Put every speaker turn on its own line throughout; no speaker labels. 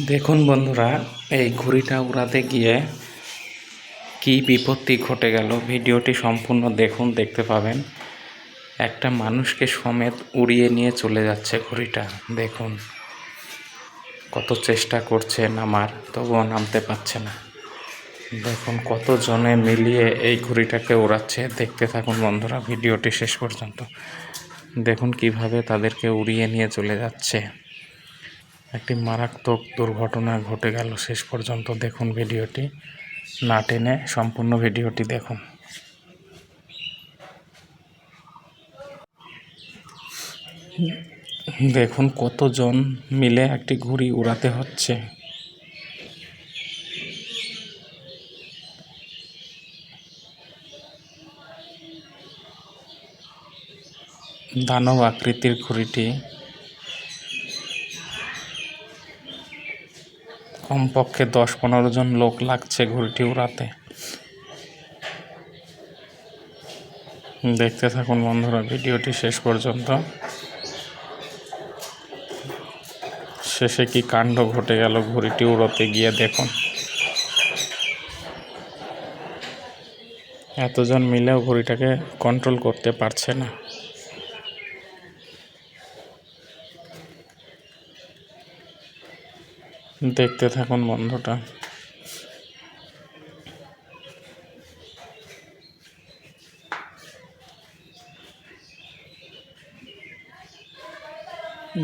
দেখুন বন্ধুরা, এই ঘুড়িটা উড়াতে গিয়ে কি বিপত্তি ঘটে গেল। ভিডিওটি সম্পূর্ণ দেখুন, দেখতে পাবেন। একটা মানুষকে সমেত উড়িয়ে নিয়ে চলে যাচ্ছে ঘুড়িটা। দেখুন কত চেষ্টা করছে নামার, তবুও নামতে পারছে না। দেখুন কত জনে মিলিয়ে এই ঘুড়িটাকে উড়াচ্ছে। দেখতে থাকুন বন্ধুরা ভিডিওটি শেষ পর্যন্ত। দেখুন কিভাবে তাদেরকে উড়িয়ে নিয়ে চলে যাচ্ছে। একটি মারাত্মক দুর্ঘটনা ঘটে গেল। শেষ পর্যন্ত দেখুন ভিডিওটি, না টেনে সম্পূর্ণ ভিডিওটি দেখুন। দেখুন কতজন মিলে একটি ঘুড়ি উড়াতে হচ্ছে। দানব আকৃতির ঘুড়িটি কমপক্ষে 10-15 জন লোক লাগছে ঘুড়িটি উড়াতে। দেখতে থাকুন বন্ধুরা ভিডিওটি শেষ পর্যন্ত। শেষে কি কাণ্ড ঘটে গেল ঘুড়িটি উড়াতে গিয়ে দেখুন। এতজন মিলেও ঘুড়িটাকে কন্ট্রোল করতে পারছে না। দেখতে থাকুন বন্ধুটা।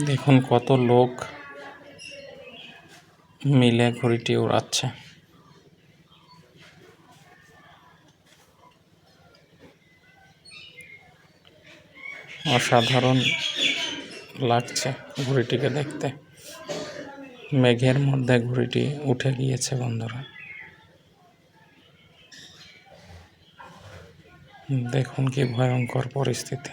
দেখুন কত লোক মিলে ঘুড়িটি উড়াচ্ছে। অসাধারণ লাগছে ঘুড়িটিকে দেখতে। মেঘের মধ্যে ঘুড়িটি উঠে গিয়েছে বন্ধুরা। দেখুন কি ভয়ঙ্কর পরিস্থিতি।